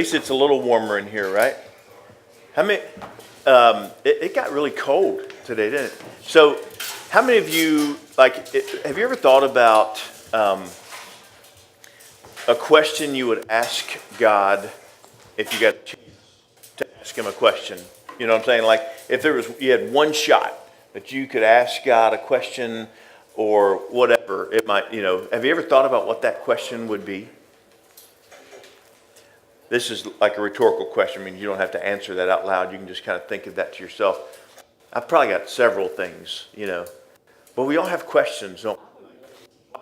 least it's a little warmer in here, right? How many? It got really cold today, didn't it? So, how many of you have you ever thought about a question you would ask God if you got a chance to ask Him a question? You know what I'm saying? Like if you had one shot that you could ask God a question or whatever it might. Have you ever thought about what that question would be? This is like a rhetorical question. I mean, you don't have to answer that out loud. You can just kind of think of that to yourself. I've probably got several things, but we all have questions, don't we?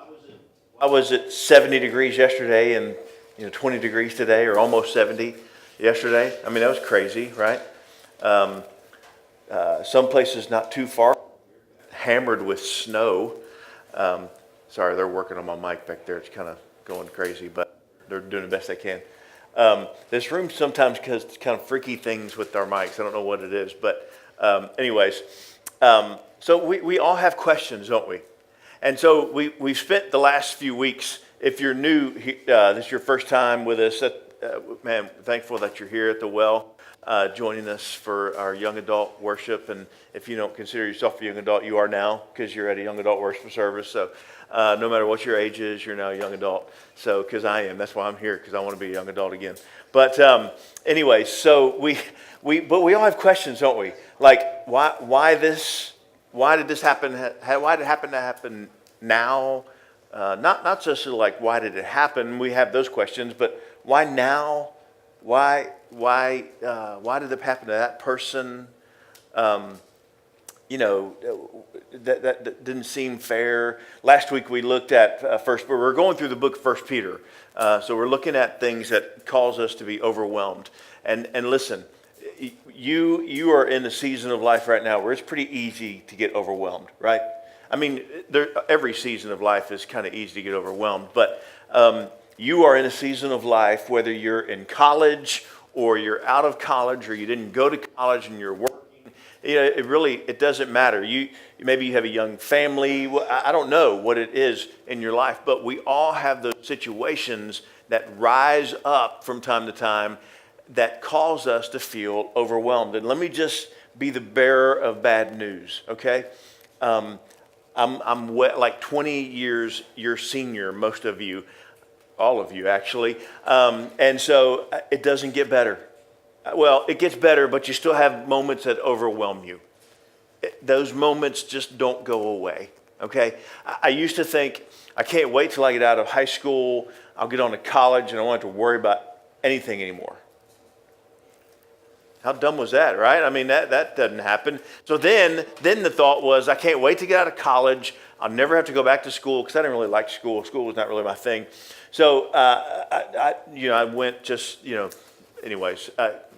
Why was it 70 degrees yesterday and 20 degrees today, or almost 70 yesterday? I mean, that was crazy, right? Some places not too far, hammered with snow. Sorry, they're working on my mic back there. It's kind of going crazy, but they're doing the best they can. This room sometimes does kind of freaky things with our mics. I don't know what it is, but anyways, so we all have questions, don't we? And so we've spent the last few weeks. If you're new, this is your first time with us. Man, thankful that you're here at the Well, joining us for our young adult worship. And if you don't consider yourself a young adult, you are now, because you're at a young adult worship service. So no matter what your age is, you're now a young adult. So, because I am, that's why I'm here, because I want to be a young adult again. But anyway, so we all have questions, don't we? Like why this? Why did this happen? Why did it happen now? Not just like why did it happen? We have those questions, but why now? Why did it happen to that person? That didn't seem fair. Last week we looked at we're going through the book of 1 Peter. So we're looking at things that cause us to be overwhelmed. And listen, you are in a season of life right now where it's pretty easy to get overwhelmed, right? I mean, every season of life is kind of easy to get overwhelmed, but you are in a season of life, whether you're in college or you're out of college or you didn't go to college and you're working. It doesn't matter. Maybe you have a young family. I don't know what it is in your life, but we all have those situations that rise up from time to time that cause us to feel overwhelmed. And let me just be the bearer of bad news, okay? I'm like 20 years your senior, most of you, all of you actually, and so it doesn't get better. Well, it gets better, but you still have moments that overwhelm you. Those moments just don't go away, okay? I used to think, I can't wait till I get out of high school, I'll get on to college, and I won't have to worry about anything anymore. How dumb was that, right? I mean, that doesn't happen. So then the thought was, I can't wait to get out of college. I'll never have to go back to school, because I didn't really like school. School was not really my thing. So, I went just, anyways,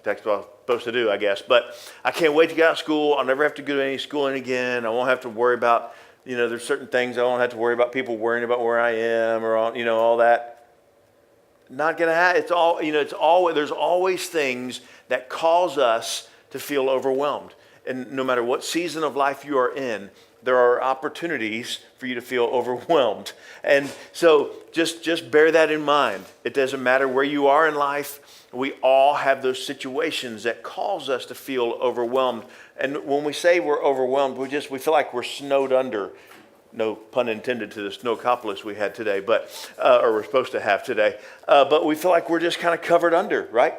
that's what I was supposed to do, I guess. But I can't wait to get out of school. I'll never have to go to any schooling again. I won't have to worry about, there's certain things I won't have to worry about people worrying about where I am or all that. Not gonna happen. It's all, there's always things that cause us to feel overwhelmed. And no matter what season of life you are in, there are opportunities for you to feel overwhelmed. And so just bear that in mind. It doesn't matter where you are in life. We all have those situations that cause us to feel overwhelmed. And when we say we're overwhelmed, we feel like we're snowed under. No pun intended to the snowcopolis we had today, but or we're supposed to have today. But we feel like we're just kind of covered under, right?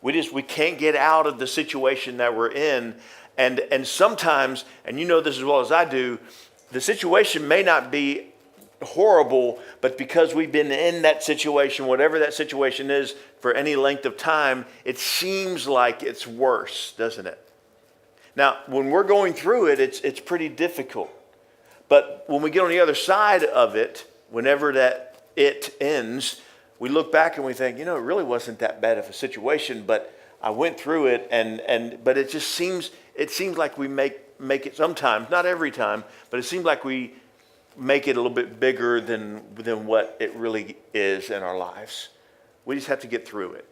We can't get out of the situation that we're in. And sometimes, and you know this as well as I do, the situation may not be horrible, but because we've been in that situation, whatever that situation is, for any length of time, it seems like it's worse, doesn't it? Now, when we're going through it, it's pretty difficult. But when we get on the other side of it, whenever that it ends, we look back and we think, it really wasn't that bad of a situation, but I went through it, but it just seems like we make it sometimes, not every time, but it seems like we make it a little bit bigger than what it really is in our lives. We just have to get through it.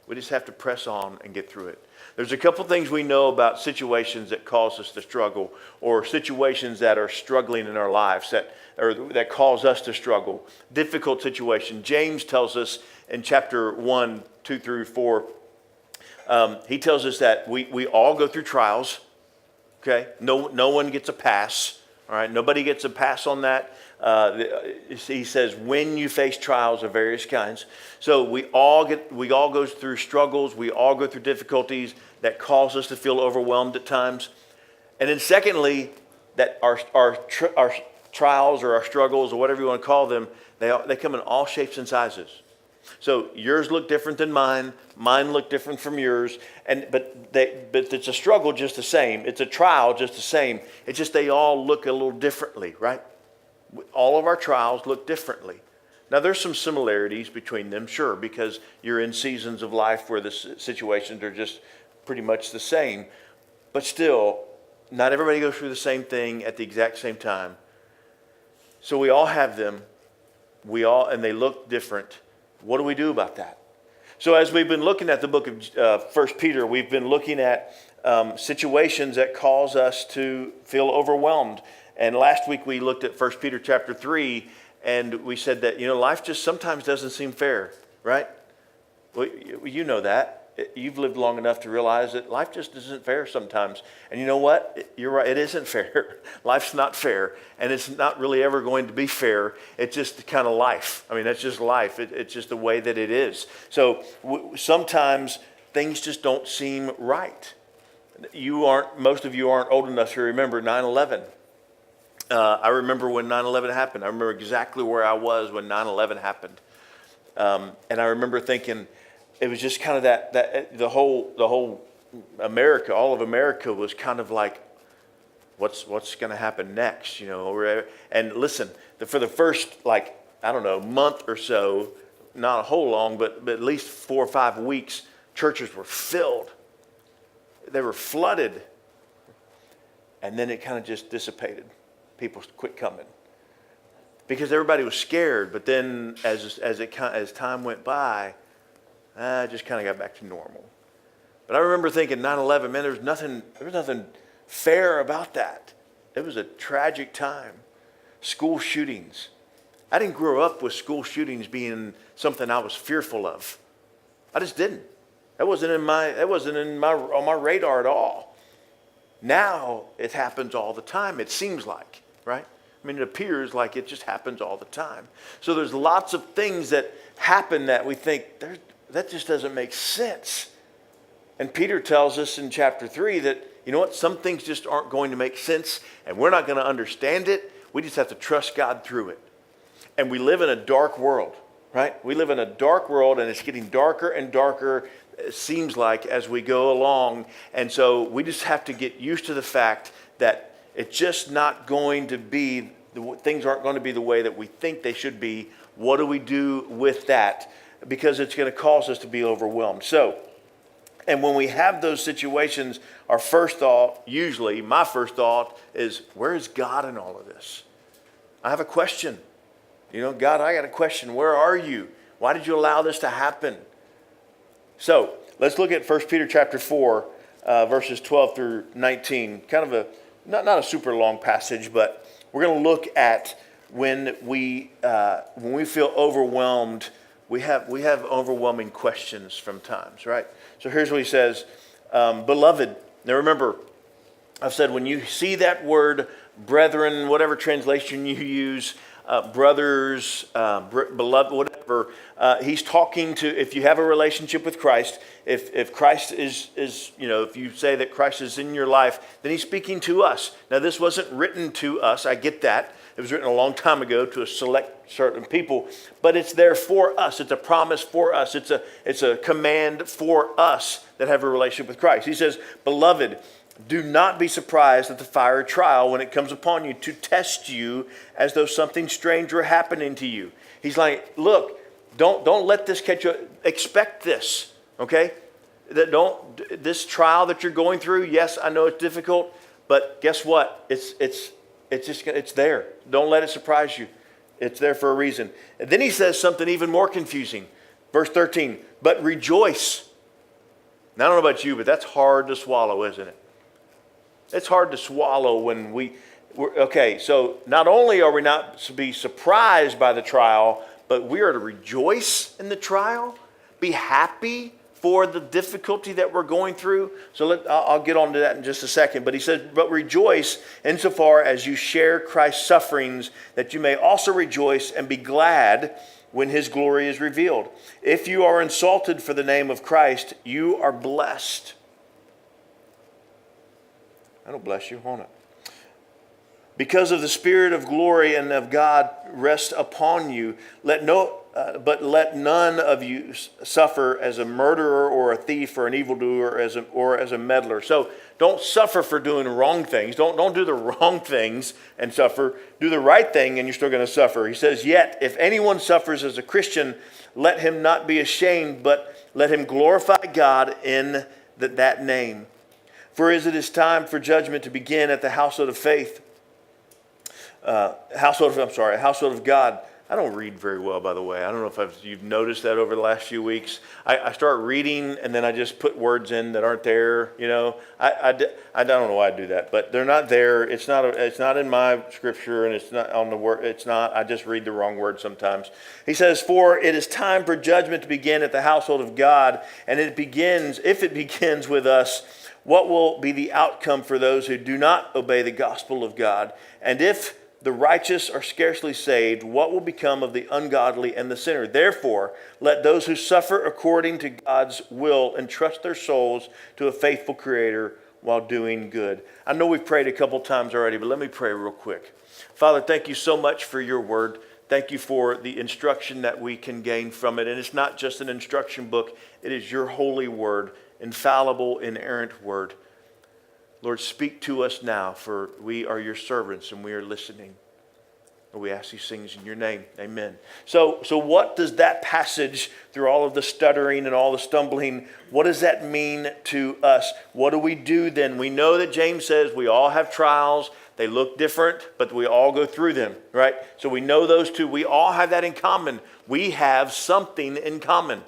We just have to press on and get through it. There's a couple things we know about situations that cause us to struggle, or situations that are struggling in our lives that cause us to struggle. Difficult situation. James tells us in chapter 1, 2 through 4, he tells us that we all go through trials. Okay? No one gets a pass. All right? Nobody gets a pass on that. He says when you face trials of various kinds. So we all go through struggles. We all go through difficulties that cause us to feel overwhelmed at times. And then secondly, that our trials or our struggles or whatever you want to call them, they come in all shapes and sizes. So yours look different than mine. Mine look different from yours. But it's a struggle just the same. It's a trial just the same. It's just they all look a little differently, right? All of our trials look differently. Now, there's some similarities between them, sure, because you're in seasons of life where the situations are just pretty much the same. But still, not everybody goes through the same thing at the exact same time. So we all have them. And they look different. What do we do about that? So as we've been looking at the book of 1 Peter, we've been looking at situations that cause us to feel overwhelmed. And last week we looked at 1 Peter chapter 3, and we said that, life just sometimes doesn't seem fair, right? Well, you know that. You've lived long enough to realize that life just isn't fair sometimes. And you know what? You're right. It isn't fair. Life's not fair. And it's not really ever going to be fair. It's just kind of life. I mean, that's just life. It's just the way that it is. So sometimes things just don't seem right. Most of you aren't old enough to remember 9/11. I remember when 9/11 happened. I remember exactly where I was when 9/11 happened. And I remember thinking, it was just kind of that the whole America, all of America was kind of like, what's going to happen next, And listen, for the first month or so, not a whole long, but at least 4 or 5 weeks, churches were filled. They were flooded, and then it kind of just dissipated. People quit coming because everybody was scared. But then as time went by, I just kind of got back to normal. But I remember thinking 9/11, man, there was nothing fair about that. It was a tragic time. School shootings. I didn't grow up with school shootings being something I was fearful of. I just didn't. That wasn't on my radar at all. Now it happens all the time, it seems like, right? I mean, it appears like it just happens all the time. So there's lots of things that happen that we think, that just doesn't make sense. And Peter tells us in chapter 3 that, some things just aren't going to make sense, and we're not going to understand it. We just have to trust God through it. And we live in a dark world, right? We live in a dark world, and it's getting darker and darker, it seems like, as we go along. And so we just have to get used to the fact that it's just not going to be, things aren't going to be the way that we think they should be. What do we do with that? Because it's going to cause us to be overwhelmed. And when we have those situations, our first thought, usually my first thought is, where is God in all of this? I have a question. God, I got a question. Where are you? Why did you allow this to happen? So let's look at 1 Peter chapter 4, verses 12 through 19. Kind of not a super long passage, but we're going to look at when we feel overwhelmed. We have overwhelming questions from times, right? So here's what he says, beloved. Now remember, I've said when you see that word, brethren, whatever translation you use, brothers, beloved, whatever, he's talking to, if you have a relationship with Christ, if Christ is if you say that Christ is in your life, then he's speaking to us. Now this wasn't written to us, I get that. It was written a long time ago to a select certain people, but it's there for us. It's a promise for us. It's a command for us that have a relationship with Christ. He says, beloved, do not be surprised at the fiery trial when it comes upon you to test you as though something strange were happening to you. He's like, look, don't let this catch you. Expect this, okay? This trial that you're going through, yes, I know it's difficult, but guess what? It's there. Don't let it surprise you. It's there for a reason. And then he says something even more confusing. Verse 13, but rejoice. Now, I don't know about you, but that's hard to swallow, isn't it? It's hard to swallow when okay, so not only are we not to be surprised by the trial, but we are to rejoice in the trial, be happy for the difficulty that we're going through. So I'll get on to that in just a second. But he says, but rejoice insofar as you share Christ's sufferings, that you may also rejoice and be glad when his glory is revealed. If you are insulted for the name of Christ, you are blessed. That'll bless you, won't it? Because of the Spirit of glory and of God rest upon you. But let none of you suffer as a murderer or a thief or an evildoer or as a meddler. So don't suffer for doing wrong things. Don't do the wrong things and suffer. Do the right thing and you're still going to suffer. He says, yet if anyone suffers as a Christian, let him not be ashamed, but let him glorify God in that name. For as it is time for judgment to begin at the household of faith, household of God. I don't read very well, by the way. I don't know if you've noticed that over the last few weeks. I start reading and then I just put words in that aren't there. You know, I don't know why I do that, but they're not there. It's not in my scripture, and it's not on the word. It's not. I just read the wrong word sometimes. He says, "For it is time for judgment to begin at the household of God, and if it begins with us, what will be the outcome for those who do not obey the gospel of God? And if the righteous are scarcely saved, what will become of the ungodly and the sinner? Therefore, let those who suffer according to God's will entrust their souls to a faithful Creator while doing good." I know we've prayed a couple times already, but let me pray real quick. Father, thank you so much for your word. Thank you for the instruction that we can gain from it. And it's not just an instruction book. It is your holy word, infallible, inerrant word. Lord, speak to us now, for we are your servants and we are listening. And we ask these things in your name. Amen. So what does that passage, through all of the stuttering and all the stumbling, what does that mean to us? What do we do then? We know that James says we all have trials. They look different, but we all go through them, right? So we know those two. We all have that in common. We have something in common.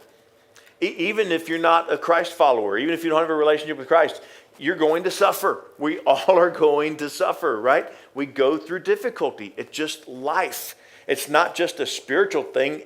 Even if you're not a Christ follower, even if you don't have a relationship with Christ, you're going to suffer. We all are going to suffer, right? We go through difficulty. It's just life. It's not just a spiritual thing.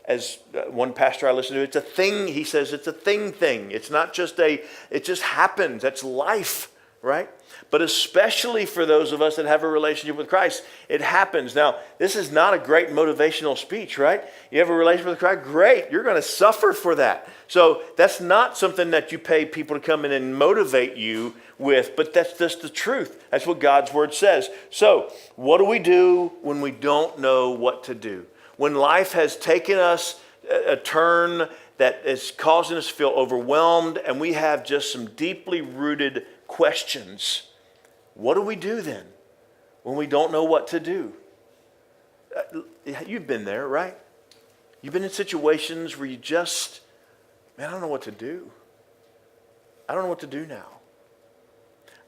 As one pastor I listened to, it's a thing. He says it's a thing. It's not just it just happens. That's life, right? But especially for those of us that have a relationship with Christ, it happens. Now, this is not a great motivational speech, right? You have a relationship with Christ, great. You're going to suffer for that. So that's not something that you pay people to come in and motivate you with, but that's just the truth. That's what God's word says. So what do we do when we don't know what to do? When life has taken us a turn that is causing us to feel overwhelmed and we have just some deeply rooted questions. What do we do then when we don't know what to do? You've been there, right? You've been in situations where you just, I don't know what to do. I don't know what to do now.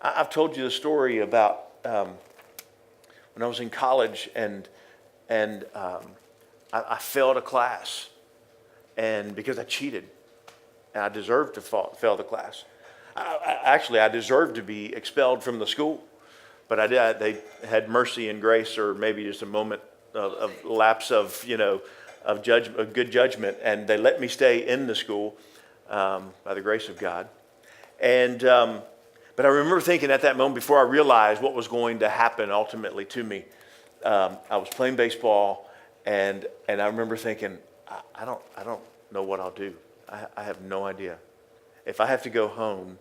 I've told you the story about when I was in college and I failed a class, and because I cheated, and I deserved to fail the class. I deserved to be expelled from the school, but I did. They had mercy and grace, or maybe just a moment of lapse of good judgment, and they let me stay in the school by the grace of God. And but I remember thinking at that moment, before I realized what was going to happen ultimately to me, I was playing baseball, and I remember thinking, I don't know what I'll do. I have no idea. If I have to go home,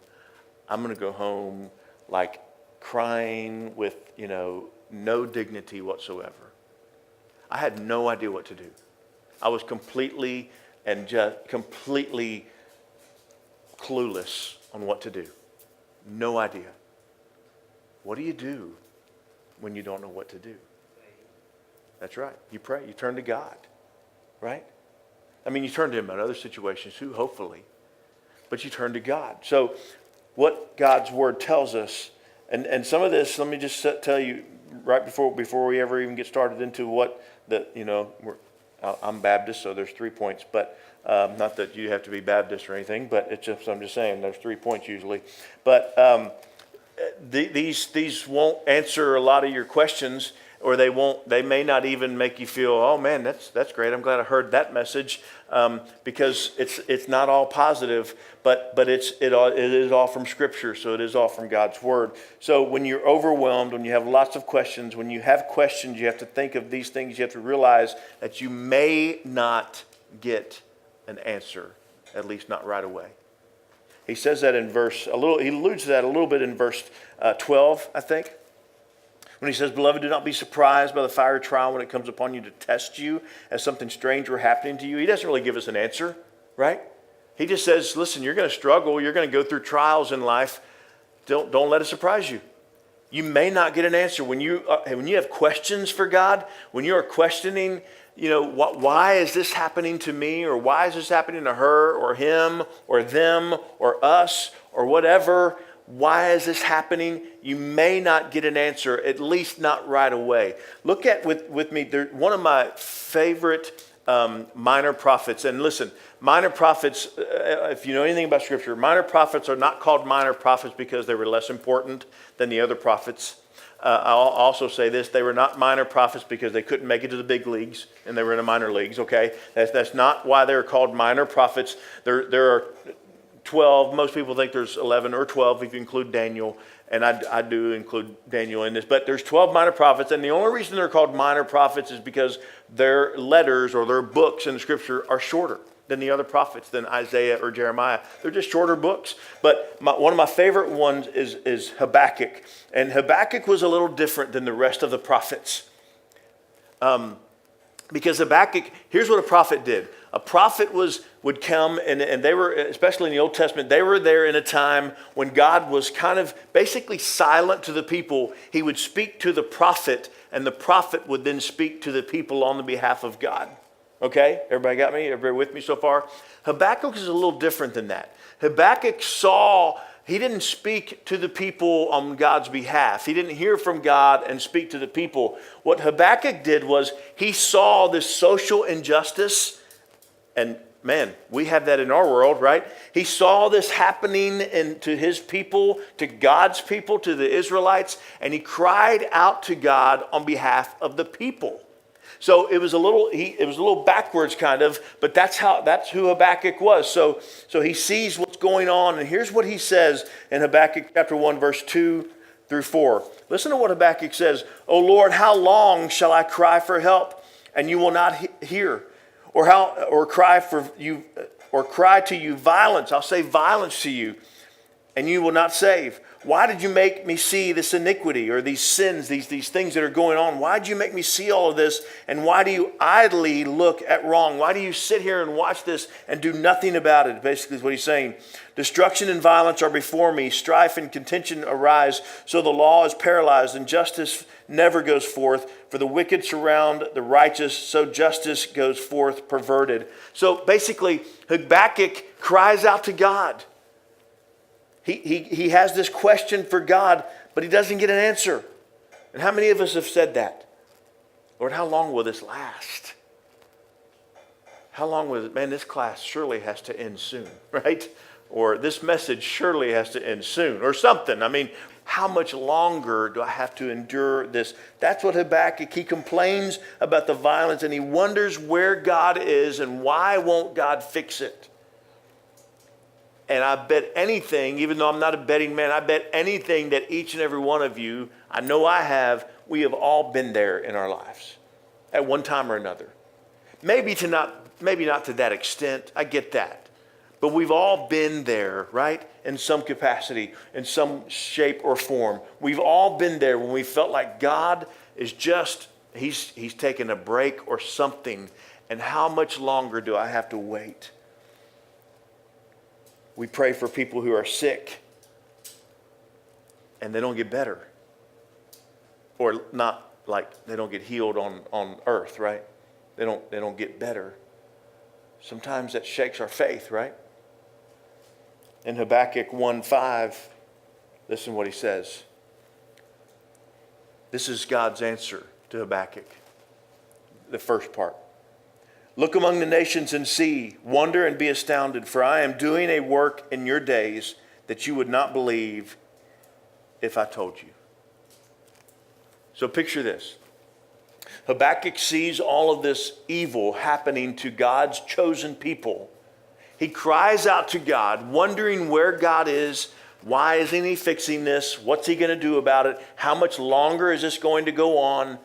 I'm going to go home like crying with, no dignity whatsoever. I had no idea what to do. I was completely clueless on what to do. No idea. What do you do when you don't know what to do? That's right. You pray. You turn to God, right? I mean, you turn to Him in other situations too, hopefully. But you turn to God. So what God's Word tells us, and some of this, let me just tell you right before we ever even get started into what I'm Baptist, so there's 3 points. But Not that you have to be Baptist or anything, but I'm just saying there's 3 points usually. But these won't answer a lot of your questions, or they may not even make you feel, oh man, that's great. I'm glad I heard that message, because it's not all positive, but it is all from Scripture, so it is all from God's Word. So when you're overwhelmed, when you have lots of questions, when you have questions, you have to think of these things. You have to realize that you may not get an answer, at least not right away. He says that in he alludes to that a little bit in verse 12, I think. When he says, beloved, do not be surprised by the fiery trial when it comes upon you to test you as something strange were happening to you. He doesn't really give us an answer, right? He just says, listen, you're going to struggle. You're going to go through trials in life. Don't let it surprise you. You may not get an answer. When you have questions for God, when you are questioning, why is this happening to me? Or why is this happening to her or him or them or us or whatever? Why is this happening? You may not get an answer, at least not right away. Look at with me, one of my favorite minor prophets. And listen, minor prophets, if you know anything about Scripture, minor prophets are not called minor prophets because they were less important than the other prophets. I'll also say this, they were not minor prophets because they couldn't make it to the big leagues and they were in the minor leagues, okay? That's not why they're called minor prophets. There are 12, most people think there's 11 or 12 if you include Daniel, and I do include Daniel in this, but there's 12 minor prophets, and the only reason they're called minor prophets is because their letters or their books in the Scripture are shorter than the other prophets, than Isaiah or Jeremiah. They're just shorter books. But one of my favorite ones is Habakkuk, and Habakkuk was a little different than the rest of the prophets. Because Habakkuk, here's what a prophet did. A prophet would come, and they were, especially in the Old Testament, they were there in a time when God was kind of basically silent to the people. He would speak to the prophet, and the prophet would then speak to the people on the behalf of God. Okay? Everybody got me? Everybody with me so far? Habakkuk is a little different than that. Habakkuk he didn't speak to the people on God's behalf. He didn't hear from God and speak to the people. What Habakkuk did was he saw this social injustice. And man, we have that in our world, right? He saw this happening to his people, to God's people, to the Israelites, and he cried out to God on behalf of the people. So it was a little backwards kind of, but that's who Habakkuk was. So he sees what's going on, and here's what he says in Habakkuk chapter 1, verse 2 through 4. Listen to what Habakkuk says. O Lord, how long shall I cry for help, and you will not hear? Or cry to you violence. I'll say violence to you, and you will not save. Why did you make me see this iniquity or these sins, these things that are going on? Why did you make me see all of this? And why do you idly look at wrong? Why do you sit here and watch this and do nothing about it? Basically is what he's saying. Destruction and violence are before me. Strife and contention arise. So the law is paralyzed and justice never goes forth. For the wicked surround the righteous, so justice goes forth perverted. So basically, Habakkuk cries out to God. He has this question for God, but he doesn't get an answer. And how many of us have said that? Lord, how long will this last? How long will it? Man, this class surely has to end soon, right? Or this message surely has to end soon, or something. I mean, how much longer do I have to endure this? That's what Habakkuk, he complains about the violence, and he wonders where God is and why won't God fix it? And I bet anything, even though I'm not a betting man, I bet anything that each and every one of you, I know I have, we have all been there in our lives at one time or another. Maybe not to that extent, I get that. But we've all been there, right? In some capacity, in some shape or form. We've all been there when we felt like God is just, he's taking a break or something. And how much longer do I have to wait? We pray for people who are sick and they don't get better. Or not like they don't get healed on earth, right? They don't get better. Sometimes that shakes our faith, right? In Habakkuk 1:5, listen what he says. This is God's answer to Habakkuk. The first part. Look among the nations and see, wonder and be astounded, for I am doing a work in your days that you would not believe if I told you. So picture this. Habakkuk sees all of this evil happening to God's chosen people. He cries out to God, wondering where God is. Why isn't he fixing this? What's he going to do about it? How much longer is this going to go on?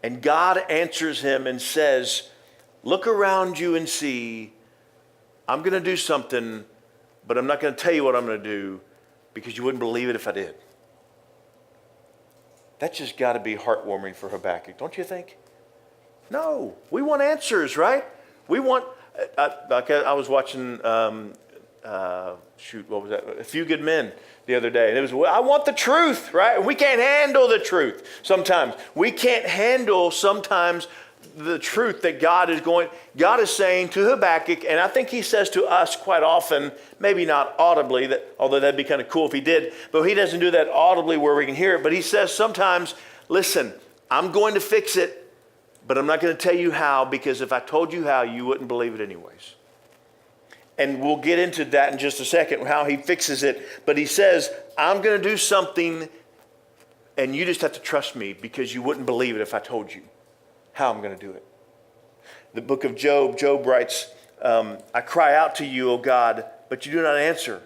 And God answers him and says, look around you and see, I'm going to do something, but I'm not going to tell you what I'm going to do because you wouldn't believe it if I did. That's just got to be heartwarming for Habakkuk, don't you think? No, we want answers, right? We want, I was watching, what was that? A Few Good Men the other day. And it was, I want the truth, right? We can't handle the truth sometimes. We can't handle sometimes the truth that God is saying to Habakkuk, and I think he says to us quite often, maybe not audibly, although that'd be kind of cool if he did, but he doesn't do that audibly where we can hear it, but he says sometimes, listen, I'm going to fix it, but I'm not going to tell you how, because if I told you how, you wouldn't believe it anyways. And we'll get into that in just a second, how he fixes it, but he says, I'm going to do something, and you just have to trust me, because you wouldn't believe it if I told you how I'm going to do it. The book of Job writes, I cry out to you, O God, but you do not answer.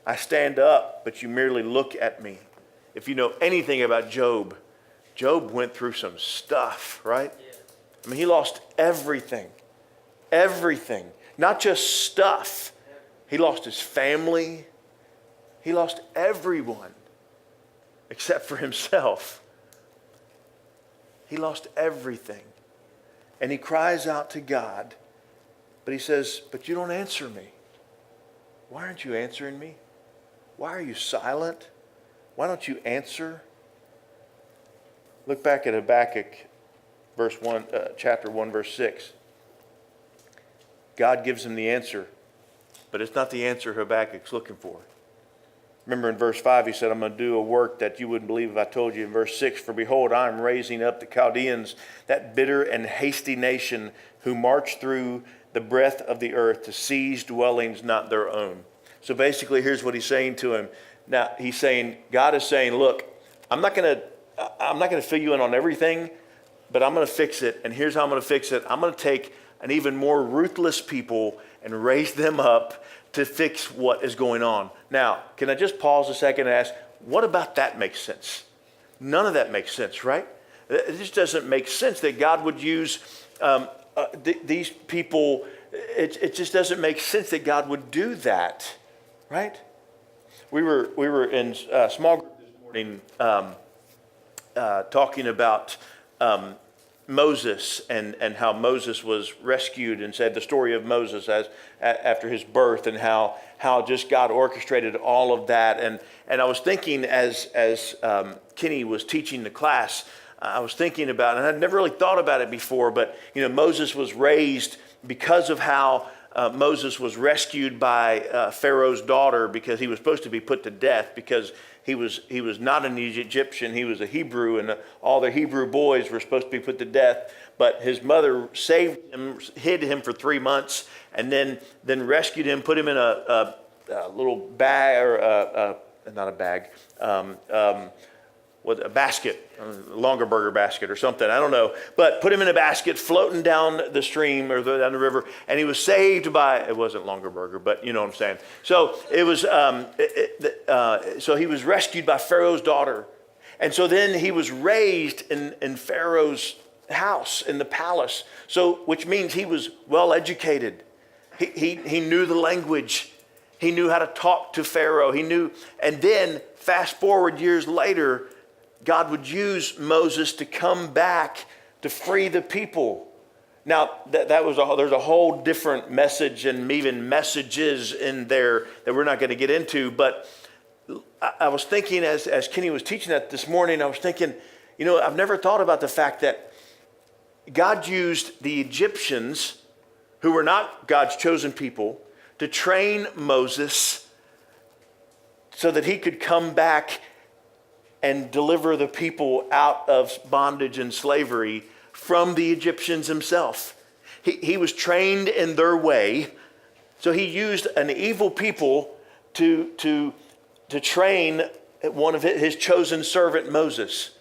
I stand up, but you merely look at me. If you know anything about Job went through some stuff, right? Yeah. I mean, he lost everything. Everything. Not just stuff. He lost his family. He lost everyone except for himself. He lost everything. And he cries out to God, but he says, but you don't answer me. Why aren't you answering me? Why are you silent? Why don't you answer? Look back at Habakkuk chapter 1, verse 6. God gives him the answer, but it's not the answer Habakkuk's looking for. Remember in verse 5, he said, I'm going to do a work that you wouldn't believe if I told you. In verse 6, for behold, I am raising up the Chaldeans, that bitter and hasty nation who march through the breadth of the earth to seize dwellings not their own. So basically, here's what he's saying to him. Now, God is saying, look, I'm not going to fill you in on everything, but I'm going to fix it. And here's how I'm going to fix it. I'm going to take an even more ruthless people and raise them up to fix what is going on. Now, can I just pause a second and ask, what about that makes sense? None of that makes sense, right? It just doesn't make sense that God would use these people. It just doesn't make sense that God would do that, right? We were in a small group this morning talking about Moses and how Moses was rescued, and said the story of Moses after his birth, and how just God orchestrated all of that. And I was thinking as Kenny was teaching the class, I was thinking about, and I'd never really thought about it before, but Moses was raised because of how Moses was rescued by Pharaoh's daughter, because he was supposed to be put to death because he was not an Egyptian, he was a Hebrew, and all the Hebrew boys were supposed to be put to death. But his mother saved him, hid him for 3 months, and then rescued him, put him in a little bag, or not a bag, with a basket, a Longaberger basket or something, I don't know. But put him in a basket floating down the stream or down the river, and he was saved by, it wasn't Longaberger, but you know what I'm saying. So it was, so he was rescued by Pharaoh's daughter. And so then he was raised in Pharaoh's house, in the palace. So, which means he was well educated. He knew the language. He knew how to talk to Pharaoh. He knew, and then fast forward years later, God would use Moses to come back to free the people. Now, there's a whole different message, and even messages in there that we're not going to get into. But I was thinking, as Kenny was teaching that this morning, I was thinking, I've never thought about the fact that God used the Egyptians, who were not God's chosen people, to train Moses so that he could come back and deliver the people out of bondage and slavery from the Egyptians himself. He was trained in their way. So he used an evil people to train one of his chosen servant, Moses.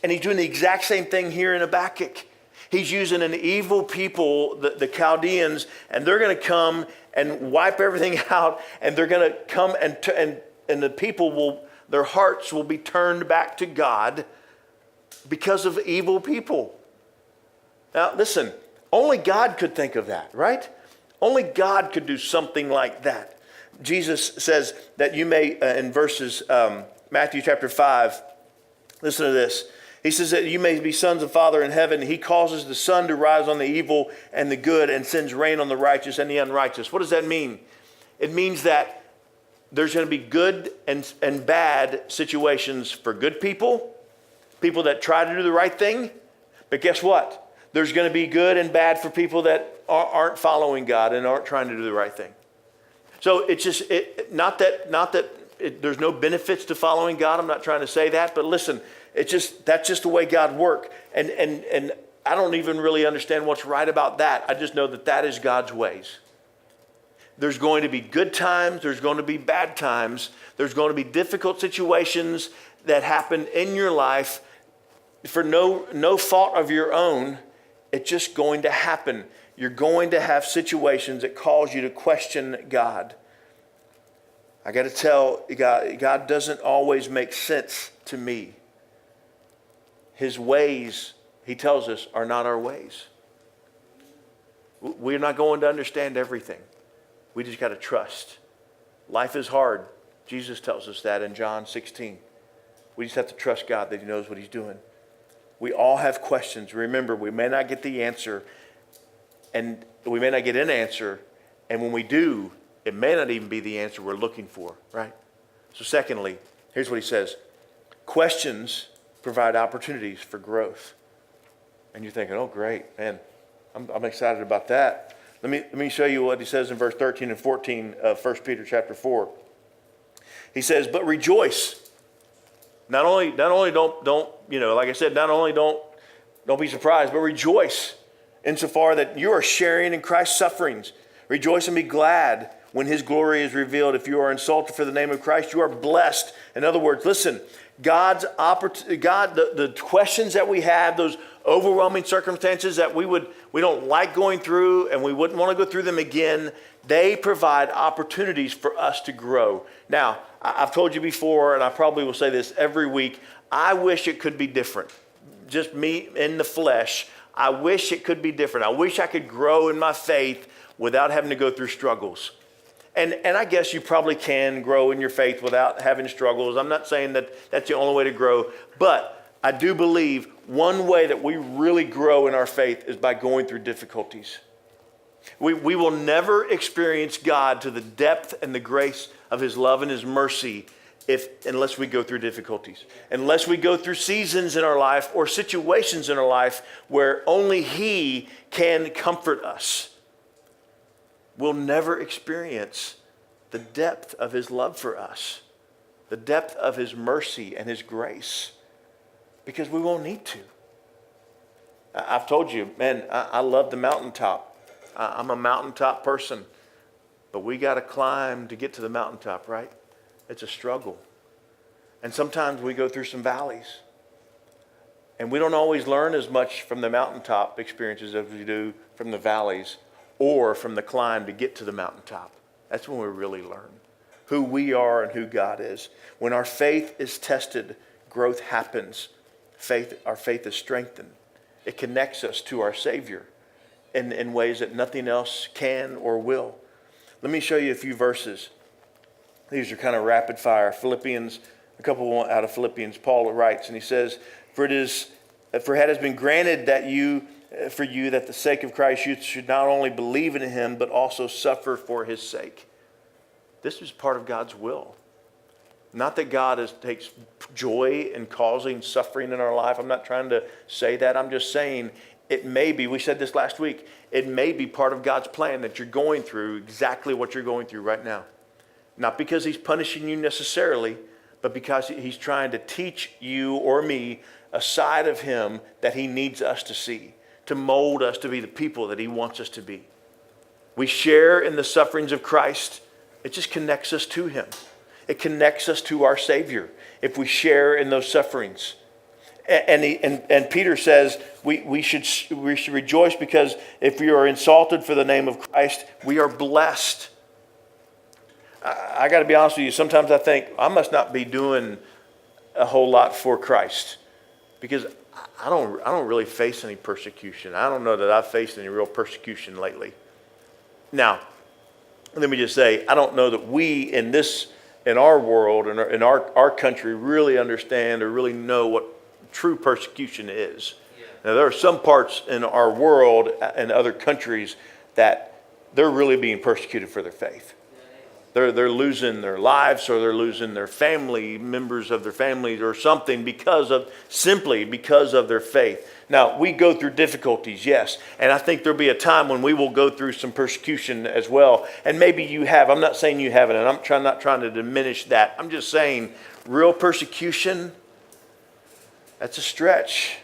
And he's doing the exact same thing here in Habakkuk. He's using an evil people, the Chaldeans, and they're going to come and wipe everything out, and they're going to come and the people their hearts will be turned back to God because of evil people. Now listen, only God could think of that, right? Only God could do something like that. Jesus says that you may, in verses, Matthew chapter 5, listen to this. He says that you may be sons of Father in heaven. He causes the sun to rise on the evil and the good and sends rain on the righteous and the unrighteous. What does that mean? It means that there's going to be good and bad situations for good people, people that try to do the right thing. But guess what? There's going to be good and bad for people that aren't following God and aren't trying to do the right thing. So it's just, not that there's no benefits to following God. I'm not trying to say that, but listen, that's just the way God works. And I don't even really understand what's right about that. I just know that is God's ways. There's going to be good times. There's going to be bad times. There's going to be difficult situations that happen in your life for no fault of your own. It's just going to happen. You're going to have situations that cause you to question God. I got to tell you, God doesn't always make sense to me. His ways, he tells us, are not our ways. We're not going to understand everything. We just got to trust. Life is hard. Jesus tells us that in John 16. We just have to trust God that he knows what he's doing. We all have questions. Remember, we may not get the answer, and we may not get an answer, and when we do, it may not even be the answer we're looking for, right? So secondly, here's what he says. Questions provide opportunities for growth. And you're thinking, oh, great, man, I'm excited about that. Let me show you what he says in verse 13 and 14 of 1 Peter chapter 4. He says, but rejoice. Not only don't like I said, not only don't be surprised, but rejoice insofar that you are sharing in Christ's sufferings. Rejoice and be glad when his glory is revealed. If you are insulted for the name of Christ, you are blessed. In other words, listen, the questions that we have, those overwhelming circumstances that we don't like going through and we wouldn't want to go through them again, they provide opportunities for us to grow. Now, I've told you before, and I probably will say this every week, I wish it could be different. Just me in the flesh, I wish it could be different. I wish I could grow in my faith without having to go through struggles. And I guess you probably can grow in your faith without having struggles. I'm not saying that that's the only way to grow, but I do believe one way that we really grow in our faith is by going through difficulties. We will never experience God to the depth and the grace of his love and his mercy unless we go through difficulties. Unless we go through seasons in our life or situations in our life where only he can comfort us. We'll never experience the depth of his love for us, the depth of his mercy and his grace, because we won't need to. I've told you, man, I love the mountaintop. I'm a mountaintop person, but we got to climb to get to the mountaintop, right? It's a struggle. And sometimes we go through some valleys. And we don't always learn as much from the mountaintop experiences as we do from the valleys or from the climb to get to the mountaintop. That's when we really learn who we are and who God is. When our faith is tested, growth happens. Our faith is strengthened. It connects us to our Savior in ways that nothing else can or will. Let me show you a few verses. These are kind of rapid fire. Philippians, a couple out of Philippians, Paul writes, and he says, For it has been granted for you that the sake of Christ you should not only believe in him, but also suffer for his sake. This is part of God's will. Not that God takes joy in causing suffering in our life. I'm not trying to say that. I'm just saying it may be, we said this last week, it may be part of God's plan that you're going through exactly what you're going through right now. Not because he's punishing you necessarily, but because he's trying to teach you or me a side of him that he needs us to see. to mold us to be the people that he wants us to be. We share in the sufferings of Christ. It just connects us to him. It connects us to our Savior if we share in those sufferings. And Peter says we should rejoice because if we are insulted for the name of Christ, we are blessed. I got to be honest with you. Sometimes I think I must not be doing a whole lot for Christ because I don't really face any persecution. I don't know that I've faced any real persecution lately. Now, let me just say, I don't know that we in our world, in our country, really understand or really know what true persecution is. Yeah. Now, there are some parts in our world and other countries that they're really being persecuted for their faith. They're losing their lives, or they're losing their family, members of their families or something simply because of their faith. Now, we go through difficulties, yes. And I think there'll be a time when we will go through some persecution as well. And maybe you have. I'm not saying you haven't, and I'm not trying to diminish that. I'm just saying real persecution, that's a stretch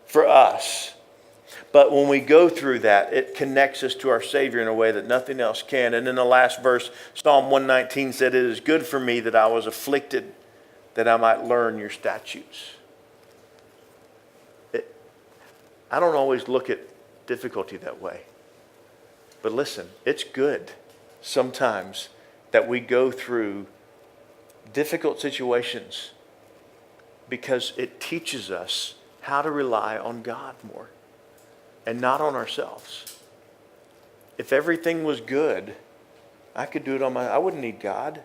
for us. But when we go through that, it connects us to our Savior in a way that nothing else can. And in the last verse, Psalm 119 said, "It is good for me that I was afflicted, that I might learn your statutes." I don't always look at difficulty that way. But listen, it's good sometimes that we go through difficult situations because it teaches us how to rely on God more and not on ourselves. If everything was good, I could do it on I wouldn't need God.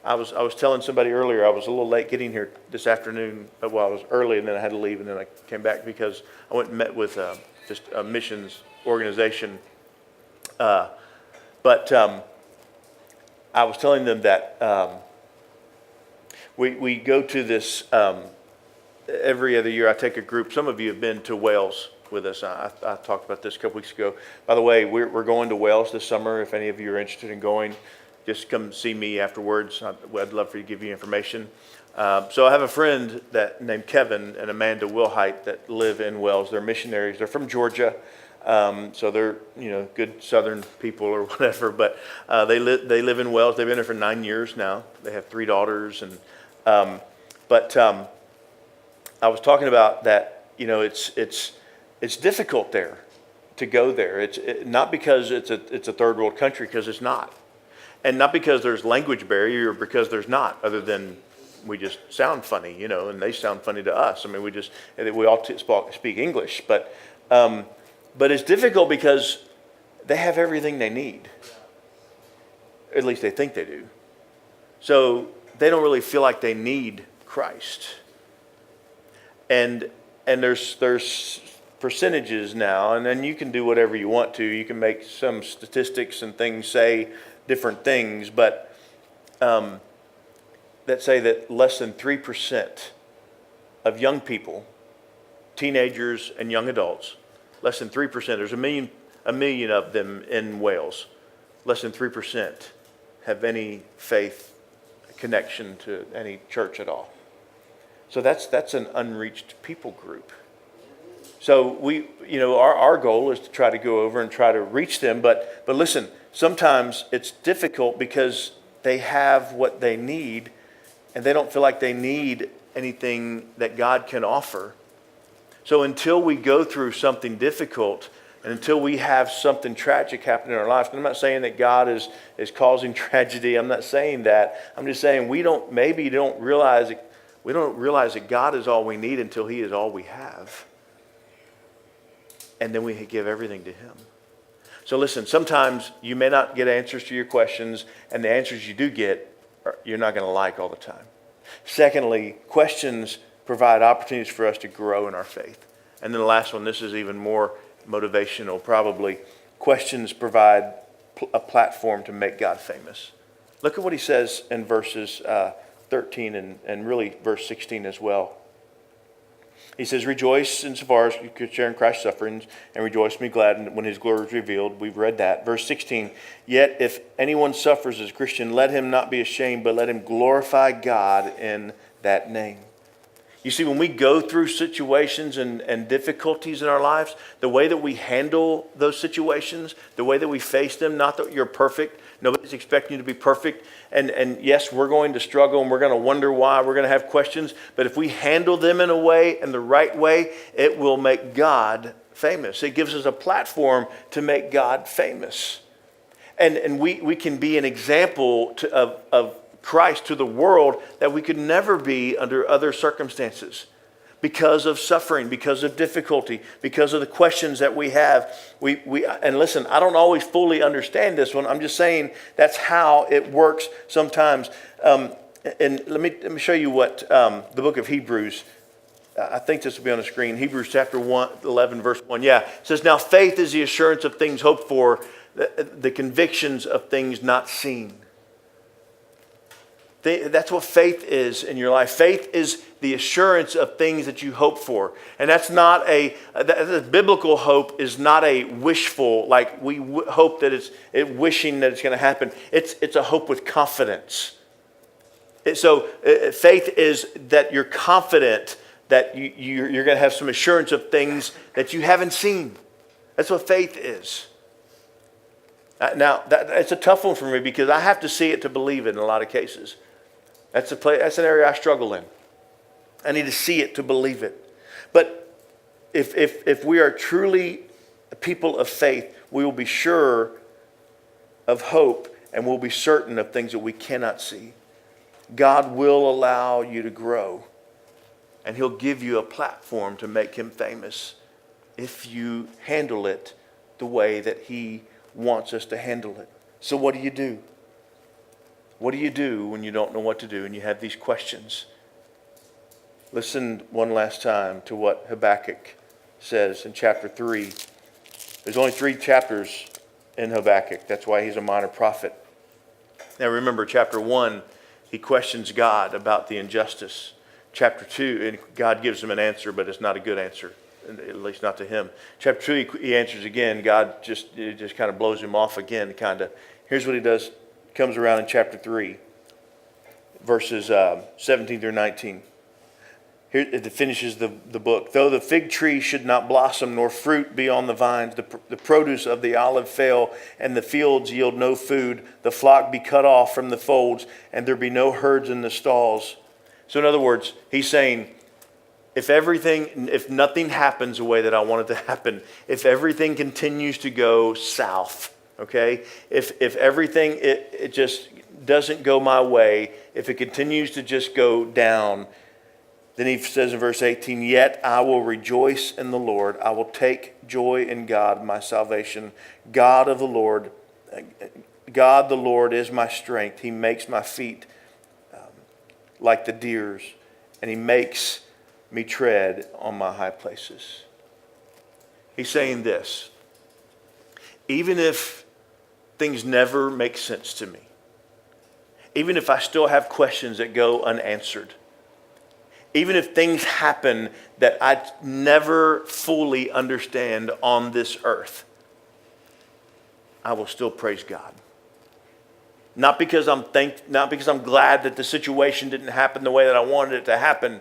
I was telling somebody earlier, I was a little late getting here this afternoon. Well, I was early and then I had to leave and then I came back because I went and met with just a missions organization. But I was telling them that we go to this every other year. I take a group. Some of you have been to Wales with us. I talked about this a couple weeks ago. By the way, we're going to Wales this summer. If any of you are interested in going, just come see me afterwards. I'd love for you to give you information. So I have a friend named Kevin and Amanda Wilhite that live in Wales. They're missionaries. They're from Georgia. So they're good Southern people or whatever. But they live in Wales. They've been there for 9 years now. They have 3 daughters. And I was talking about that. It's difficult there to go there. It's not because it's a third world country, because it's not. And not because there's language barrier, or because there's not, other than we just sound funny, and they sound funny to us. I mean, we all speak English, but it's difficult because they have everything they need. At least they think they do. So they don't really feel like they need Christ. And there's percentages now, and then you can do whatever you want to. You can make some statistics and things say different things, but that say that less than 3% of young people, teenagers and young adults, less than 3%, there's a million of them in Wales, less than 3% have any faith connection to any church at all. So that's an unreached people group. So our goal is to try to go over and try to reach them. But listen, sometimes it's difficult because they have what they need and they don't feel like they need anything that God can offer. So until we go through something difficult and until we have something tragic happen in our lives, and I'm not saying that God is causing tragedy. I'm not saying that. I'm just saying we don't realize that God is all we need until He is all we have. And then we give everything to Him. So listen, sometimes you may not get answers to your questions, and the answers you do get, you're not going to like all the time. Secondly, questions provide opportunities for us to grow in our faith. And then the last one, this is even more motivational probably. Questions provide a platform to make God famous. Look at what he says in verses 13 and really verse 16 as well. He says, rejoice insofar as you could share in Christ's sufferings, and rejoice and be glad when His glory is revealed. We've read that. Verse 16, yet if anyone suffers as a Christian, let him not be ashamed, but let him glorify God in that name. You see, when we go through situations and difficulties in our lives, the way that we handle those situations, the way that we face them, not that you're perfect, nobody's expecting you to be perfect. And yes, we're going to struggle and we're going to wonder why, we're going to have questions. But if we handle them in a way, in the right way, it will make God famous. It gives us a platform to make God famous. And we can be an example of Christ to the world that we could never be under other circumstances because of suffering, because of difficulty, because of the questions that we have. And listen, I don't always fully understand this one. I'm just saying that's how it works sometimes. And let me show you what the book of Hebrews, I think this will be on the screen. Hebrews chapter 11, verse 1. Yeah, it says, now faith is the assurance of things hoped for, the convictions of things not seen. That's what faith is in your life. Faith is the assurance of things that you hope for. And that's not biblical hope is not a wishful, like we hope that wishing that it's going to happen. It's a hope with confidence. So faith is that you're confident that you're going to have some assurance of things that you haven't seen. That's what faith is. Now, it's a tough one for me because I have to see it to believe it in a lot of cases. That's an area I struggle in. I need to see it to believe it. But if we are truly a people of faith, we will be sure of hope and we'll be certain of things that we cannot see. God will allow you to grow, and He'll give you a platform to make Him famous if you handle it the way that He wants us to handle it. So what do you do? What do you do when you don't know what to do and you have these questions? Listen one last time to what Habakkuk says in chapter 3. There's only 3 chapters in Habakkuk. That's why he's a minor prophet. Now remember, chapter 1, he questions God about the injustice. Chapter 2, and God gives him an answer, but it's not a good answer, at least not to him. Chapter 2, he answers again. God just kind of blows him off again, kind of. Here's what he does. Comes around in chapter 3, verses 17 through 19. Here it finishes the book. Though the fig tree should not blossom, nor fruit be on the vines, the produce of the olive fail, and the fields yield no food, the flock be cut off from the folds, and there be no herds in the stalls. So in other words, he's saying, if nothing happens the way that I want it to happen, if everything continues to go south, okay, if everything it just doesn't go my way, if it continues to just go down, then he says in verse 18, yet I will rejoice in the Lord. I will take joy in God, my salvation. God the Lord is my strength. He makes my feet like the deer's, and He makes me tread on my high places. He's saying this: even if things never make sense to me, even if I still have questions that go unanswered, even if things happen that I never fully understand on this earth, I will still praise God. Not because I'm glad that the situation didn't happen the way that I wanted it to happen.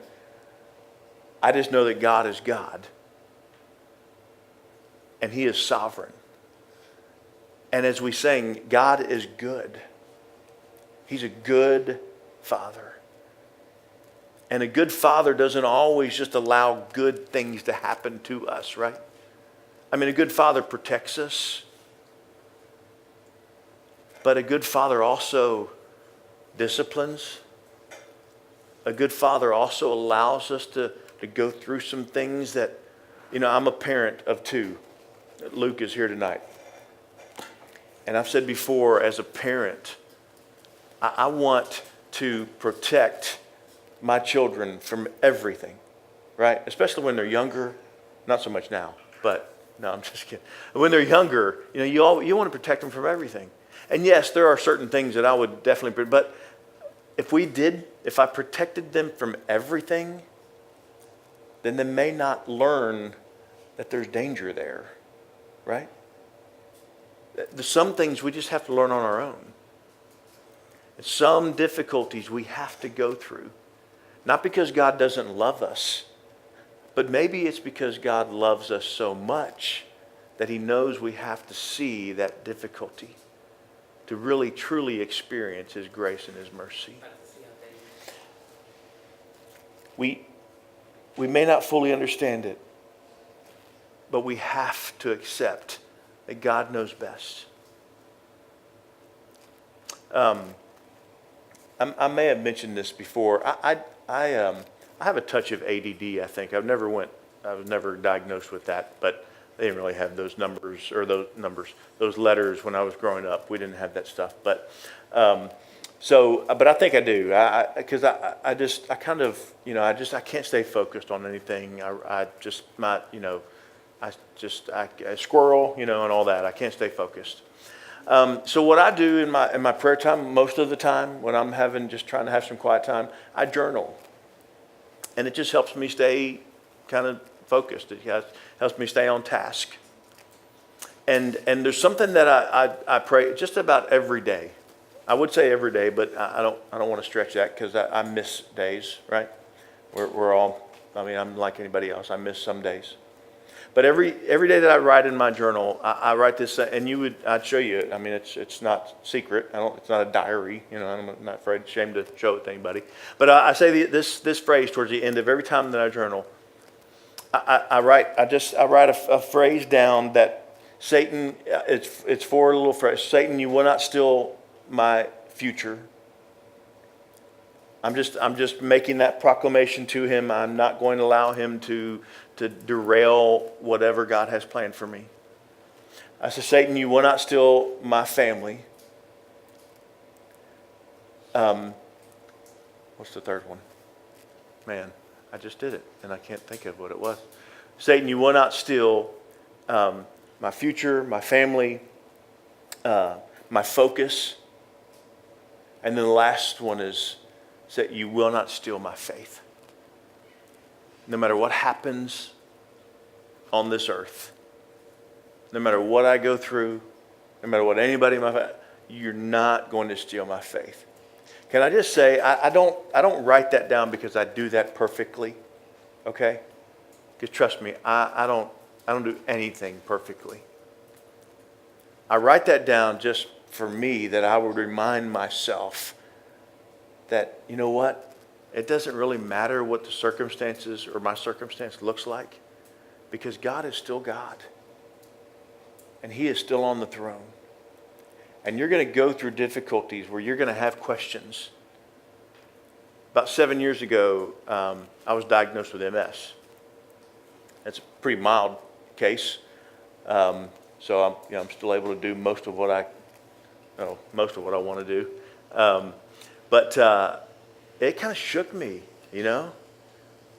I just know that God is God. And He is sovereign. And as we sang, God is good. He's a good Father. And a good Father doesn't always just allow good things to happen to us, right? I mean, a good Father protects us. But a good Father also disciplines. A good Father also allows us to go through some things that, I'm a parent of 2. Luke is here tonight. And I've said before, as a parent, I want to protect my children from everything, right? Especially when they're younger. Not so much now, but no, I'm just kidding. When they're younger, you want to protect them from everything. And yes, there are certain things that I would definitely, but if I protected them from everything, then they may not learn that there's danger there, right? There's some things we just have to learn on our own. Some difficulties we have to go through. Not because God doesn't love us, but maybe it's because God loves us so much that he knows we have to see that difficulty to really truly experience his grace and his mercy. We may not fully understand it, but we have to accept that God knows best. I may have mentioned this before. I have a touch of ADD, I think. I was never diagnosed with that, but they didn't really have those those letters when I was growing up. We didn't have that stuff. But but I think I do. Because I can't stay focused on anything. I squirrel, and all that. I can't stay focused. So what I do in my prayer time, most of the time, when I'm trying to have some quiet time, I journal. And it just helps me stay kind of focused. It helps me stay on task. And there's something that I pray just about every day. I would say every day, but I don't want to stretch that because I miss days, right? We're all, I'm like anybody else. I miss some days. But every day that I write in my journal, I write this, and I'd show you. It's not secret. It's not a diary. I'm not ashamed to show it to anybody. But I say this phrase towards the end of every time that I journal. I write a phrase down that Satan. It's four little phrases. Satan, you will not steal my future. I'm just making that proclamation to him. I'm not going to allow him to derail whatever God has planned for me. I said, Satan, you will not steal my family. What's the third one? Man, I just did it, and I can't think of what it was. Satan, you will not steal my future, my family, my focus. And then the last one is that you will not steal my faith. No matter what happens on this earth, no matter what I go through, no matter what anybody in my family, you're not going to steal my faith. Can I just say, I don't write that down because I do that perfectly, okay? Because trust me, I don't do anything perfectly. I write that down just for me, that I would remind myself that, you know what? It doesn't really matter what the circumstances or my circumstance looks like, because God is still God. And he is still on the throne. And you're going to go through difficulties where you're going to have questions. About 7 years ago, I was diagnosed with MS. It's a pretty mild case. So I'm still able to do most of what I want to do. But it kind of shook me, I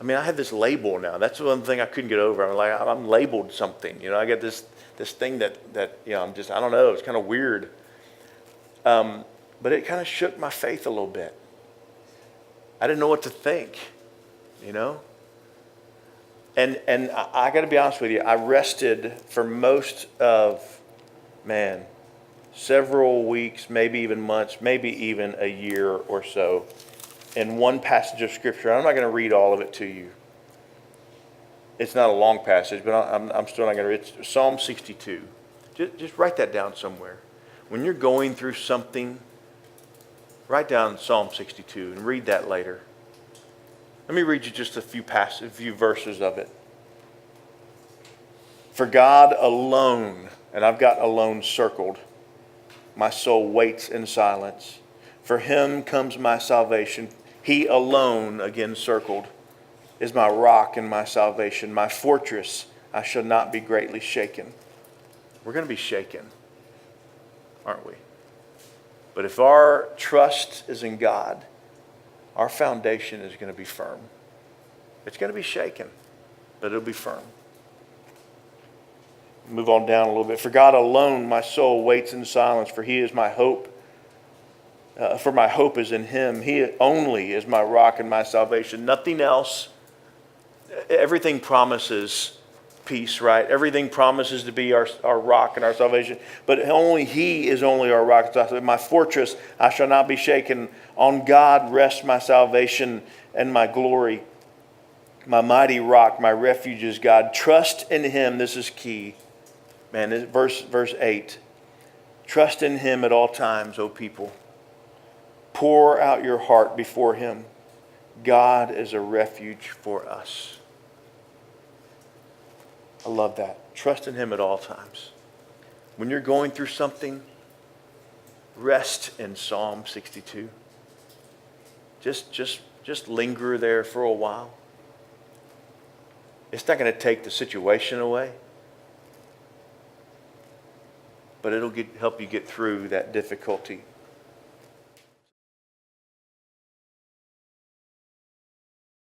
have this label now. That's one thing I couldn't get over. I'm labeled something. I get this thing that I don't know. It's kind of weird. But it kind of shook my faith a little bit. I didn't know what to think, And I got to be honest with you. I rested for most of, several weeks, maybe even months, maybe even a year or so, in one passage of Scripture. I'm not going to read all of it to you. It's not a long passage, but I'm still not going to read it. It's Psalm 62. Just write that down somewhere. When you're going through something, write down Psalm 62 and read that later. Let me read you just a few verses of it. For God alone, and I've got alone circled, my soul waits in silence. For him comes my salvation. He alone, again circled, is my rock and my salvation, my fortress. I shall not be greatly shaken. We're going to be shaken, aren't we? But if our trust is in God, our foundation is going to be firm. It's going to be shaken, but it'll be firm. Move on down a little bit. For God alone, my soul waits in silence, for he is my hope. For my hope is in him. He only is my rock and my salvation. Nothing else. Everything promises peace, right? Everything promises to be our rock and our salvation, but only He is only our rock. My fortress, I shall not be shaken. On God rests my salvation and my glory. My mighty rock, my refuge is God. Trust in Him. This is key. Man, verse 8. Trust in Him at all times, O people. Pour out your heart before Him. God is a refuge for us. I love that. Trust in Him at all times. When you're going through something, rest in Psalm 62. Just linger there for a while. It's not going to take the situation away, but it'll help you get through that difficulty.